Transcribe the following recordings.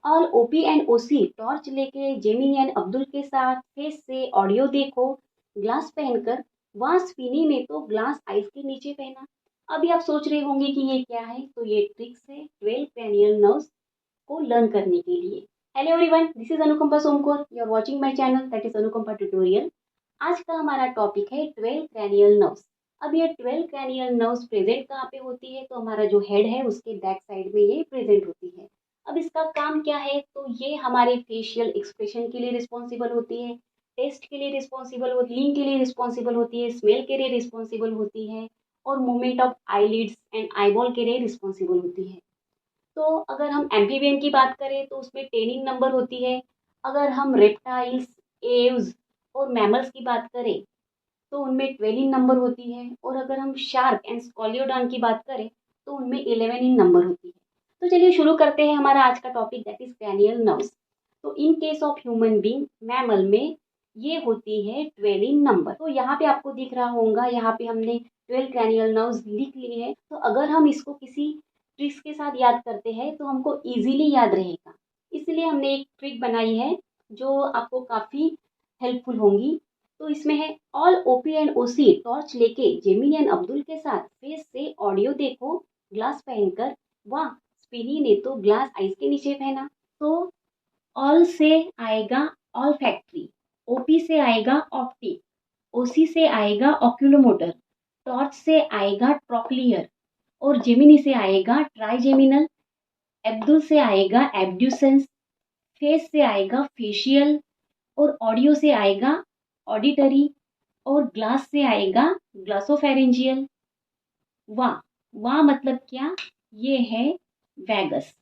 All OP and OC torch लेके Gemini and Abdul के साथ फेस से ऑडियो देखो ग्लास पहनकर, वहाँ स्पिनी ने तो ग्लास आइस के नीचे पहना। अभी आप सोच रहे होंगे कि ये क्या है, तो ये ट्रिक्स है 12 cranial नर्व्स को लर्न करने के लिए। Hello everyone, this is Anukampa Somkor, you are watching my channel that is Anukampa tutorial. आज का हमारा टॉपिक है 12 cranial नर्व्स। अब ये 12 cranial नर्व्स प्रेजेंट कहाँ पे होती है, तो हमारा जो हेड है उसके बैक साइड में ये प्रेजेंट होती है। अब इसका काम क्या है, तो ये हमारे फेशियल एक्सप्रेशन के लिए रिस्पॉन्सिबल होती है, टेस्ट के लिए रिस्पॉन्सिबल होती है, फीलिंग के लिए रिस्पॉन्सिबल होती है, स्मेल के लिए रिस्पॉन्सिबल होती है और movement of eyelids and eyeball के लिए रिस्पॉन्सिबल होती है। तो अगर हम एम्फीबियन की बात करें तो उसमें 10 नंबर होती है। अगर हम रेप्टाइल्स, एव्स और मैमल्स की बात करें तो उनमें 12 नंबर होती है। और अगर हम शार्क एंड स्कॉलियोडॉन की बात करें तो उनमें 11 नंबर होती है। तो चलिए शुरू करते हैं हमारा आज का topic that is cranial nerves. तो in case of human being mammal में ये होती है 12 नंबर। तो यहाँ पे आपको दिख रहा होगा, यहाँ पे हमने 12 क्रैनियल नर्व्स लिख लिए हैं। तो अगर हम इसको किसी ट्रिक्स के साथ याद करते हैं तो हमको इजीली याद रहेगा। इसलिए हमने एक ट्रिक बनाई है जो आपको काफ़ी हेल्पफुल होंगी। तो इसमें है all OP and OC torch लेके जेमिनी एंड अब्दुल के साथ फेस से ऑडियो देखो ग्लास पहनकर, वाह स्पिनी ने तो ग्लास आइस के नीचे पहना। तो ऑल से आएगा ऑल फैक्ट्री, ओपी से आएगा ऑप्टिक, ओसी से आएगा ऑक्यूलोमोटर, टॉर्च से आएगा ट्रॉक्लियर और जेमिनी से आएगा ट्राइजेमिनल, अब्दुल से आएगा एब्ड्यूसेंस, फेस से आएगा फेशियल और ऑडियो से आएगा ऑडिटरी और ग्लास से आएगा ग्लासोफेरेंजियल। वाह, वाह मतलब क्या, ये है वैगस।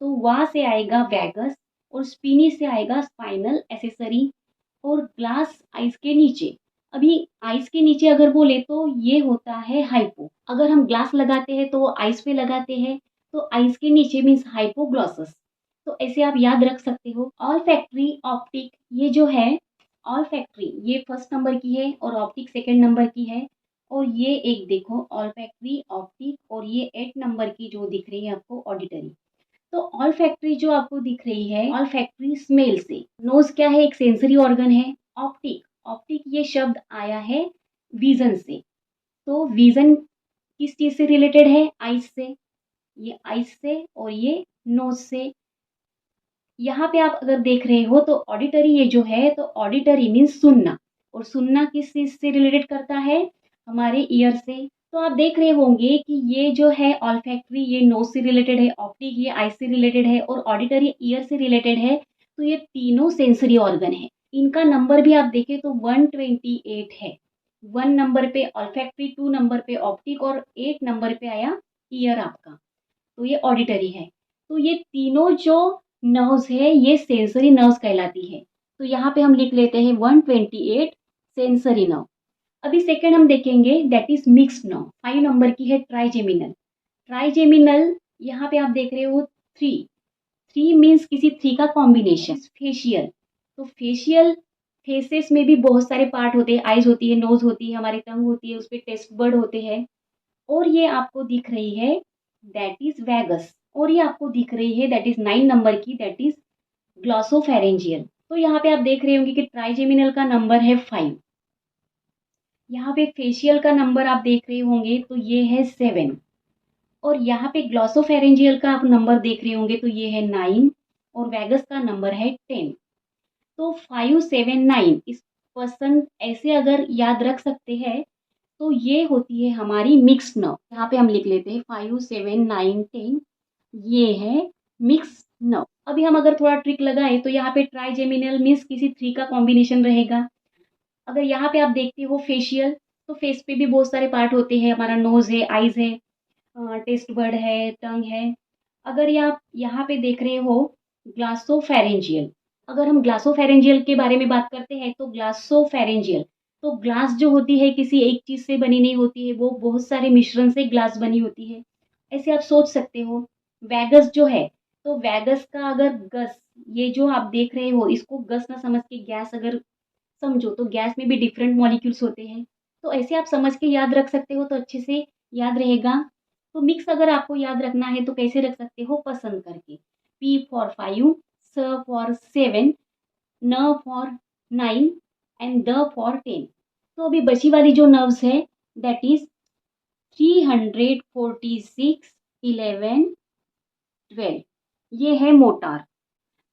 तो वाह से आएगा वैगस और स्पिनी से आएगा स्पाइनल एसेसरी और ग्लास आइस के नीचे। अभी आइस के नीचे अगर बोले तो ये होता है हाइपो। अगर हम ग्लास लगाते हैं तो आइस पे लगाते हैं, तो आइस के नीचे मीन्स हाइपोग्लॉसस। तो ऐसे आप याद रख सकते हो। ऑल फैक्ट्री ऑप्टिक, ये जो है ऑल फैक्ट्री ये फर्स्ट नंबर की है और ऑप्टिक सेकंड नंबर की है। और ये एक देखो ऑल फैक्ट्री ऑप्टिक और ये 8 नंबर की जो दिख रही है आपको ऑडिटरी। तो ऑल फैक्ट्री जो आपको दिख रही है, ऑल फैक्ट्री स्मेल से। नोज क्या है, एक सेंसरी ऑर्गन है। ऑप्टिक, ऑप्टिक ये शब्द आया है विजन से। तो विजन किस चीज से रिलेटेड है, आइस से। ये आइस से और ये नोज से। यहाँ पे आप अगर देख रहे हो तो ऑडिटरी ये जो है, तो ऑडिटरी मीन्स सुनना, और सुनना किस चीज से रिलेटेड करता है, हमारे ईयर से। तो आप देख रहे होंगे कि ये जो है ऑल्फैक्टरी ये नोज से रिलेटेड है, ऑप्टिक ये आई से रिलेटेड है और ऑडिटरी ईयर से रिलेटेड है। तो ये तीनों सेंसरी ऑर्गन है। इनका नंबर भी आप देखें तो 128 है। 1 नंबर पे ऑल्फैक्टरी, 2 नंबर पे ऑप्टिक और 8 नंबर पे आया ईयर आपका। तो ये ऑडिटरी है। तो ये तीनों जो नर्व्स है ये सेंसरी नर्व्स कहलाती है। तो यहाँ पे हम लिख लेते हैं 128 सेंसरी नर्व। अभी सेकंड हम देखेंगे that is mixed nerve. 5 number की है ट्राइजेमिनल। ट्राइजेमिनल यहाँ पे आप देख रहे हो 3। 3 मीन्स किसी 3 का कॉम्बिनेशन। फेशियल, तो फेशियल फेसेस में भी बहुत सारे पार्ट होते हैं। आईज होती है, नोज होती है, हमारी टंग होती है, उस पर टेस्ट बर्ड होते हैं। और ये आपको दिख रही है दैट इज वैगस। और ये आपको दिख रही है दैट इज 9 नंबर की, दैट इज ग्लॉसोफेरेंजियल। तो यहाँ पे आप देख रहे होंगे कि ट्राइजेमिनल का नंबर है 5। यहाँ पे फेशियल का नंबर आप देख रहे होंगे तो ये है 7। और यहाँ पे ग्लॉसोफेरेंजियल का आप नंबर देख रहे होंगे तो ये है 9 और वैगस का नंबर है 10। तो 5, 7, 9 इस पर्सन ऐसे अगर याद रख सकते हैं तो ये होती है हमारी मिक्स नर्व। यहाँ पे हम लिख लेते हैं 5, 7, 9, 10, ये है मिक्स नर्व। अभी हम अगर थोड़ा ट्रिक लगाए तो यहाँ पे ट्राइजेमिनल मीन्स किसी 3 का कॉम्बिनेशन रहेगा। अगर यहाँ पे आप देखते हो फेशियल, तो फेस पे भी बहुत सारे पार्ट होते हैं, हमारा नोज है, आईज है, टेस्ट बर्ड है, टंग है। अगर ये आप यहाँ पे देख रहे हो ग्लासोफेरेंजियल, अगर हम ग्लासोफेरेंजियल के बारे में बात करते हैं तो ग्लासोफेरेंजियल, तो ग्लास जो होती है किसी एक चीज से बनी नहीं होती है, वो बहुत सारे मिश्रण से ग्लास बनी होती है। ऐसे आप सोच सकते हो। वैगस जो है, तो वैगस का अगर गस, ये जो आप देख रहे हो इसको गस ना समझ के गैस अगर समझो, तो गैस में भी डिफरेंट मॉलिक्यूल्स होते हैं। तो ऐसे आप समझ के याद रख सकते हो तो अच्छे से याद रहेगा। तो मिक्स अगर आपको याद रखना है तो कैसे रख सकते हो, पसंद करके। P for 5, S for 7, N for 9 and D for 10। तो अभी बची वाली जो नर्व्स है दैट इज 346, 11, 12, ये है मोटार।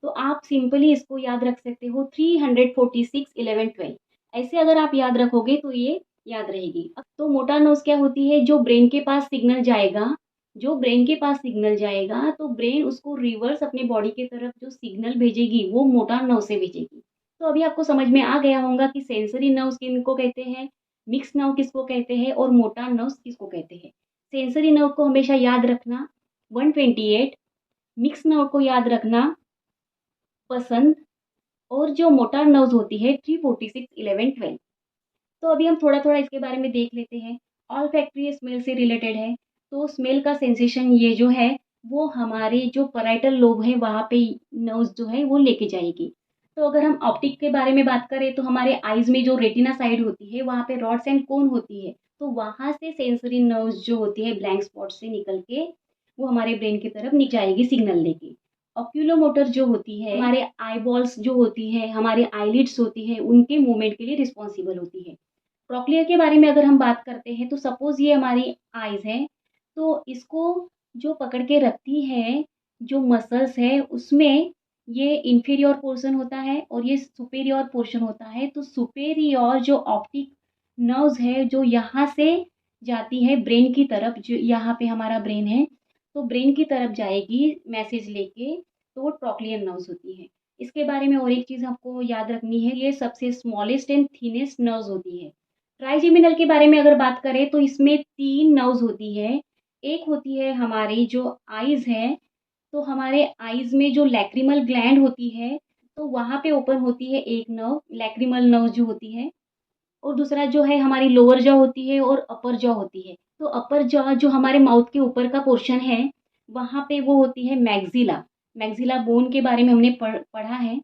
तो आप सिंपली इसको याद रख सकते हो 346, 11, 12। ऐसे अगर आप याद रखोगे तो ये याद रहेगी। तो मोटार न्यूरोन्स क्या होती है, जो ब्रेन के पास सिग्नल जाएगा, जो ब्रेन के पास सिग्नल जाएगा तो ब्रेन उसको रिवर्स अपने बॉडी की तरफ जो सिग्नल भेजेगी वो मोटार नर्व से भेजेगी। तो अभी आपको समझ में आ गया होगा कि सेंसरी नर्व्स किनको कहते हैं, मिक्स नर्व किसको कहते हैं और मोटार नर्व्स किसको कहते हैं। सेंसरी नर्व को हमेशा याद रखना 128, मिक्स नर्व को याद रखना पसंद, और जो मोटार नर्व्स होती है 346, 11, 12। तो अभी हम थोड़ा थोड़ा इसके बारे में देख लेते हैं। ऑल फैक्ट्री स्मेल से रिलेटेड है। तो स्मेल का सेंसेशन ये जो है वो हमारे जो पैराइटल लोब है वहाँ पे नर्व्स जो है वो लेके जाएगी। तो अगर हम ऑप्टिक के बारे में बात करें तो हमारे आईज में जो रेटिना साइड होती है वहाँ पे रॉड्स एंड कोन होती है, तो वहाँ से सेंसरी नर्व्स जो होती है ब्लैंक स्पॉट से निकल के वो हमारे ब्रेन की तरफ जाएगी सिग्नल लेके। ऑक्यूलोमोटर जो होती है, हमारे आई बॉल्स जो होती है, हमारे आईलिड्स होती है, उनके मूवमेंट के लिए रिस्पॉन्सिबल होती है। ट्रॉक्लियर के बारे में अगर हम बात करते हैं तो सपोज ये हमारी आईज है, तो इसको जो पकड़ के रखती है जो मसल्स है उसमें ये इंफीरियर पोर्शन होता है और ये सुपेरियर पोर्शन होता है। तो सुपेरियर जो ऑप्टिक नर्व्स है जो यहाँ से जाती है ब्रेन की तरफ, जो यहाँ पे हमारा ब्रेन है तो ब्रेन की तरफ जाएगी मैसेज लेके, तो वो ट्रॉक्लियर नर्व्स होती है। इसके बारे में और एक चीज़ आपको याद रखनी है, ये सबसे स्मॉलेस्ट एंड थिनेस्ट नर्व्स होती है। ट्राइजेमिनल के बारे में अगर बात करें तो इसमें 3 नर्व्स होती है। एक होती है हमारी जो आईज है, तो हमारे आईज में जो लैक्रिमल ग्लैंड होती है तो वहाँ पे ओपन होती है एक नर्व, लैक्रिमल नर्व जो होती है। और दूसरा जो है हमारी लोअर जॉ होती है और अपर जॉ होती है। तो अपर जॉ जो हमारे माउथ के ऊपर का पोर्शन है वहाँ पे वो होती है मैक्सिला। मैक्सिला बोन के बारे में हमने पढ़ा है।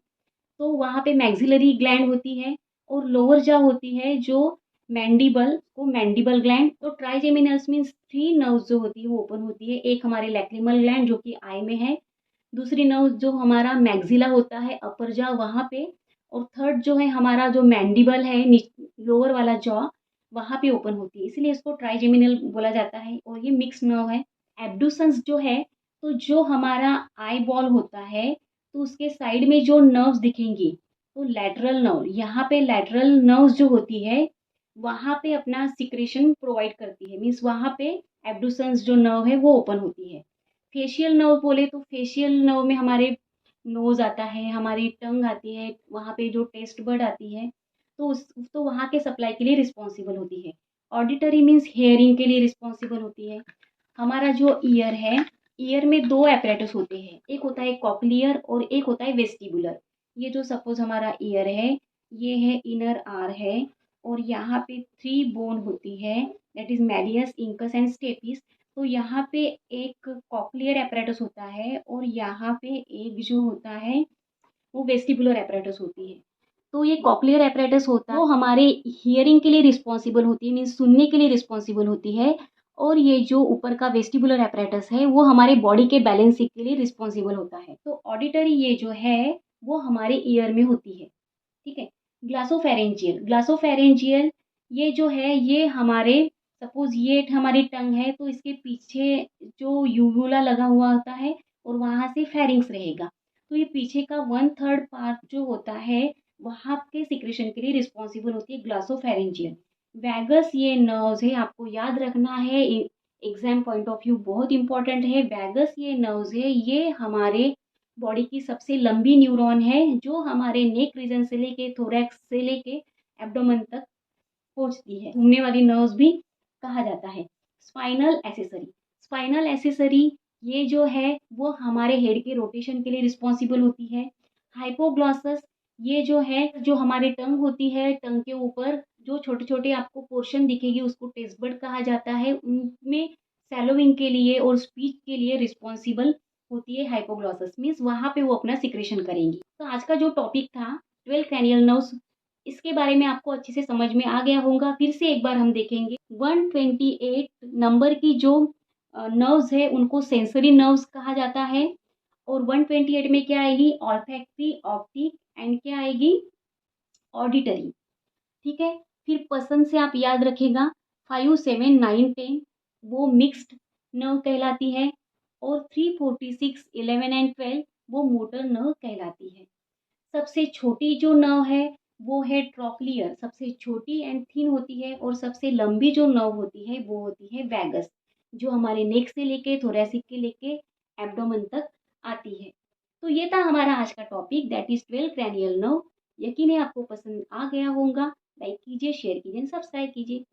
तो वहाँ पे मैक्सिलरी ग्लैंड होती है और लोअर जॉ होती है जो मैंडिबल को मैंडिबल ग्लैंड। तो ट्राइजेमिनल्स मीन्स 3 नर्व्स जो होती है वो ओपन होती है। एक हमारी लैक्रिमल ग्लैंड जो कि आई में है, दूसरी नर्व जो हमारा मैक्सिला होता है अपर जॉ वहाँ पे, और थर्ड जो है हमारा जो मैंडिबल है लोअर वाला जॉ वहाँ पे ओपन होती है, इसलिए इसको ट्राइजेमिनल बोला जाता है। और ये मिक्स नर्व है। एब्डुसेंस जो है, तो जो हमारा आई बॉल होता है तो उसके साइड में जो नर्व्स दिखेंगी तो लैटरल नर्व, यहाँ पे लैटरल नर्व्स जो होती है वहाँ पे अपना सिक्रेशन प्रोवाइड करती है, मीन्स वहाँ पे एब्डुसेंस जो नर्व है वो ओपन होती है। फेशियल नर्व बोले तो फेशियल नर्व में हमारे नोज आता है, हमारी टंग आती है, वहाँ पे जो टेस्ट बर्ड आती है तो तो वहाँ के सप्लाई के लिए रिस्पॉन्सिबल होती है। ऑडिटरी मीन्स हेयरिंग के लिए रिस्पॉन्सिबल होती है। हमारा जो ईयर है, ईयर में 2 एपरेटस होते हैं, एक होता है कॉक्लियर और एक होता है वेस्टिबुलर। ये जो सपोज हमारा ईयर है ये है इनर आर है और यहाँ पे 3 बोन होती है that is malleus, incus and stapes. तो यहाँ पे एक कॉक्लियर एपरेटस होता है और यहाँ पे एक जो होता है वो वेस्टिबुलर एपरेटस होती है। तो ये कॉक्लियर एपरेटस होता है वो हमारे हियरिंग के लिए रिस्पॉन्सिबल होती है, मीन्स सुनने के लिए रिस्पॉन्सिबल होती है। और ये जो ऊपर का वेस्टिबुलर एपरेटस है वो हमारे बॉडी के बैलेंसिंग के लिए रिस्पॉन्सिबल होता है। तो ऑडिटरी ये जो है वो हमारे ईयर में होती है, ठीक है। ग्लासोफेरेंजियल, ग्लासोफेरेंजियल ये जो है ये हमारे सपोज ये हमारी टंग है तो इसके पीछे जो यूवुला लगा हुआ होता है और वहाँ से फेरिंग्स रहेगा। तो ये पीछे का 1/3 पार्ट जो होता है वहाँ के सिक्रेशन के लिए रिस्पॉन्सिबल होती है ग्लासोफेरेंजियल। वैगस ये नर्व्स है, आपको याद रखना है, एग्जाम पॉइंट ऑफ व्यू बहुत इंपॉर्टेंट है। वैगस ये नर्व्स है, ये हमारे बॉडी की सबसे लंबी न्यूरॉन है जो हमारे नेक रीजन से लेके थोरैक्स से लेके एब्डोमेन तक पहुंचती है, घूमने वाली नर्व्स भी कहा जाता है। स्पाइनल एसेसरी, स्पाइनल एसेसरी ये जो है वो हमारे हेड के रोटेशन के लिए रिस्पॉन्सिबल होती है। हाइपोग्लॉसस ये जो है जो हमारे टंग होती है, टंग के ऊपर जो छोटे छोटे आपको पोर्शन दिखेगी उसको टेस्ट बड कहा जाता है, उनमें सैलोइंग के लिए और स्पीच के लिए रिस्पॉन्सिबल होती है हाइपोग्लॉसस, मीन्स वहाँ पे वो अपना सिक्रेशन करेंगी। तो आज का जो टॉपिक था 12 क्रैनियल नर्व्स, इसके बारे में आपको अच्छे से समझ में आ गया होगा। फिर से एक बार हम देखेंगे 128 नंबर की जो नर्व्स है उनको सेंसरी नर्व्स कहा जाता है और 128 में क्या आएगी, ऑल्फैक्टरी, ऑप्टिक एंड क्या आएगी, ऑडिटरी। ठीक है, फिर पसंद से आप याद रखेगा 5, 7, 9, 10 वो मिक्स्ड नर्व कहलाती है, और 3, 46, 11 एंड 12 वो मोटर नर्व कहलाती है। सबसे छोटी जो नर्व है वो है ट्रॉक्लियर, सबसे छोटी एंड थिन होती है, और सबसे लंबी जो नर्व होती है वो होती है वैगस, जो हमारे नेक से लेके थोरेसिक के लेके एब्डोमेन तक आती है। तो ये था हमारा आज का topic, that is 12 cranial nerve. यकीन है आपको पसंद आ गया होगा। लाइक कीजिए, शेयर कीजिए, सब्सक्राइब कीजिए।